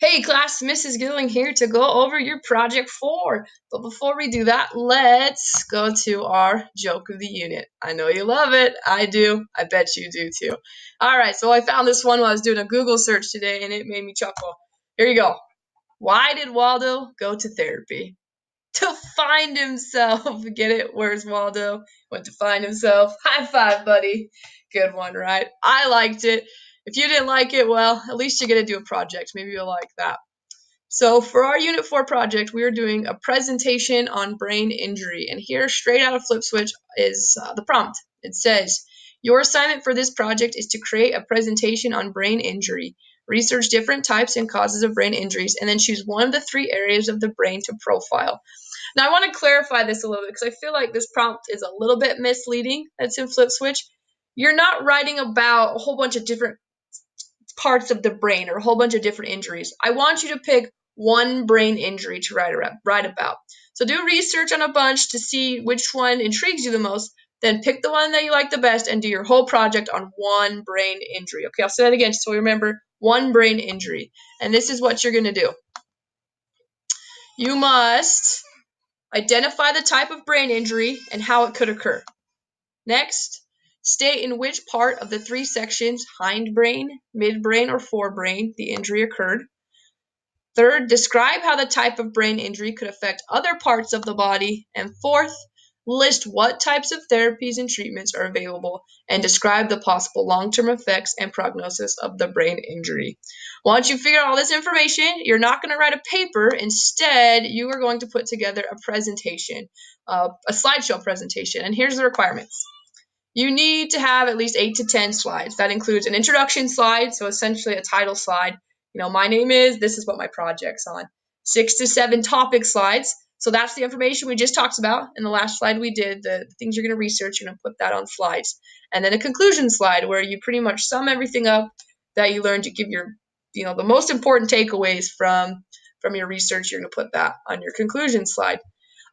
Hey class, Mrs. Gilling here to go over your project 4. But before we do that, let's go to our joke of the unit. I know you love it. I do. I bet you do too. Alright, so I found this one while I was doing a Google search today and it made me chuckle. Here you go. Why did Waldo go to therapy? To find himself. Get it? Where's Waldo? Went to find himself. High five, buddy. Good one, right? I liked it. If you didn't like it, well, at least you get to do a project. Maybe you'll like that. So for our Unit 4 project, we are doing a presentation on brain injury. And here, straight out of FlipSwitch, is the prompt. It says, your assignment for this project is to create a presentation on brain injury. Research different types and causes of brain injuries, and then choose one of the 3 areas of the brain to profile. Now, I want to clarify this a little bit because I feel like this prompt is a little bit misleading. That's in FlipSwitch. You're not writing about a whole bunch of different parts of the brain or a whole bunch of different injuries. I want you to pick one brain injury to write about. So do research on a bunch to see which one intrigues you the most, then pick the one that you like the best and do your whole project on one brain injury. Okay, I'll say that again so remember, one brain injury. And this is what you're going to do. You must identify the type of brain injury and how it could occur. Next, state in which part of the 3 sections, hindbrain, midbrain, or forebrain, the injury occurred. Third, describe how the type of brain injury could affect other parts of the body. And fourth, list what types of therapies and treatments are available and describe the possible long-term effects and prognosis of the brain injury. Once you figure out all this information, you're not going to write a paper. Instead, you are going to put together a presentation, a slideshow presentation. And here's the requirements. You need to have at least 8 to 10 slides. That includes an introduction slide, so essentially a title slide. My name is, this is what my project's on. 6 to 7 topic slides. So that's the information we just talked about. In the last slide we did, the things you're going to research, you're going to put that on slides. And then a conclusion slide where you pretty much sum everything up that you learned to give your, the most important takeaways from your research. You're going to put that on your conclusion slide.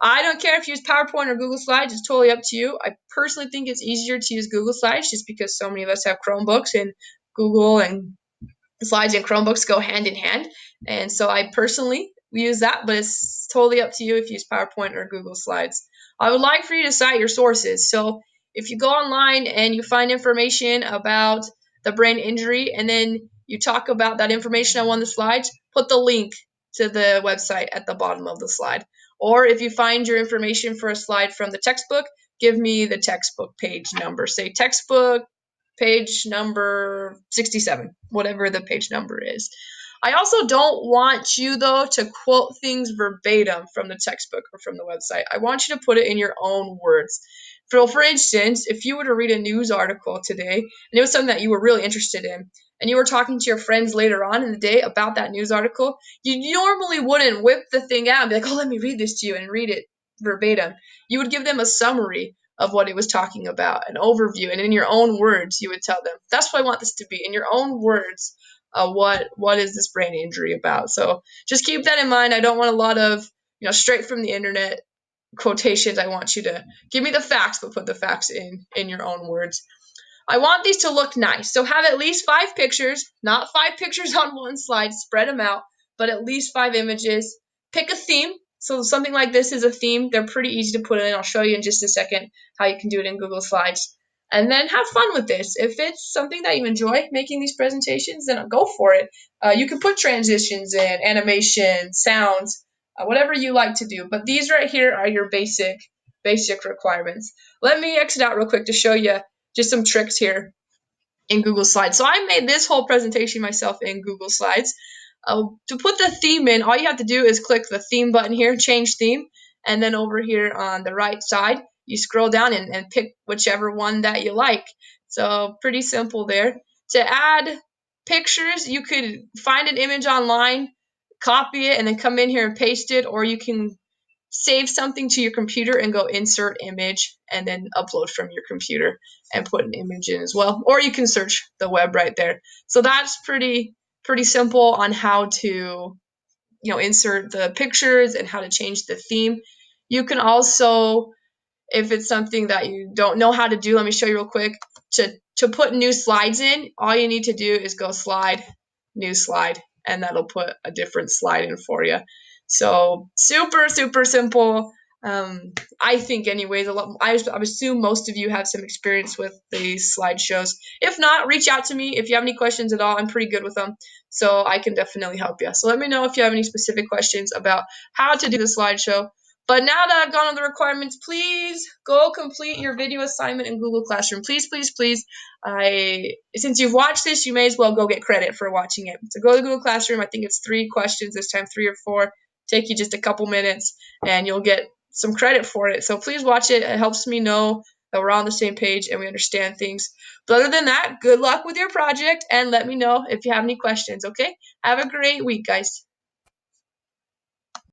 I don't care if you use PowerPoint or Google Slides. It's totally up to you. I personally think it's easier to use Google Slides just because so many of us have Chromebooks and Google and Slides and Chromebooks go hand in hand. And so I personally use that, but it's totally up to you if you use PowerPoint or Google Slides. I would like for you to cite your sources. So if you go online and you find information about the brain injury and then you talk about that information on one of the slides, put the link to the website at the bottom of the slide. Or if you find your information for a slide from the textbook, give me the textbook page number. Say textbook page number 67, whatever the page number is. I also don't want you, though, to quote things verbatim from the textbook or from the website. I want you to put it in your own words. For instance, if you were to read a news article today, and it was something that you were really interested in, and you were talking to your friends later on in the day about that news article, you normally wouldn't whip the thing out and be like, oh, let me read this to you and read it verbatim. You would give them a summary of what it was talking about, an overview, and in your own words, you would tell them. That's what I want this to be, in your own words. What is this brain injury about? So just keep that in mind. I don't want a lot of straight from the internet quotations. I want you to give me the facts, but put the facts in your own words. I want these to look nice. So have at least 5 pictures, not 5 pictures on one slide, spread them out, but at least 5 images. Pick a theme. So something like this is a theme. They're pretty easy to put in. I'll show you in just a second how you can do it in Google Slides. And then have fun with this. If it's something that you enjoy, making these presentations, then go for it. You can put transitions in, animation, sounds, whatever you like to do. But these right here are your basic requirements. Let me exit out real quick to show you just some tricks here in Google Slides. So I made this whole presentation myself in Google Slides. To put the theme in, all you have to do is click the theme button here, change theme, and then over here on the right side, you scroll down and pick whichever one that you like. So pretty simple there. To add pictures, you could find an image online, copy it, and then come in here and paste it, or you can save something to your computer and go insert image and then upload from your computer and put an image in as well. Or you can search the web right there. So that's pretty simple on how to insert the pictures and how to change the theme. You can also, if it's something that you don't know how to do, let me show you real quick. To put new slides in, all you need to do is go slide, new slide, and that'll put a different slide in for you. So super, super simple. I think anyways, I assume most of you have some experience with these slideshows. If not, reach out to me if you have any questions at all. I'm pretty good with them, so I can definitely help you. So let me know if you have any specific questions about how to do the slideshow. But now that I've gone on the requirements, please go complete your video assignment in Google Classroom. Please, please, please. Since you've watched this, you may as well go get credit for watching it. So go to Google Classroom. I think it's 3 questions this time, 3 or 4. Take you just a couple minutes, and you'll get some credit for it. So please watch it. It helps me know that we're on the same page and we understand things. But other than that, good luck with your project, and let me know if you have any questions, okay? Have a great week, guys.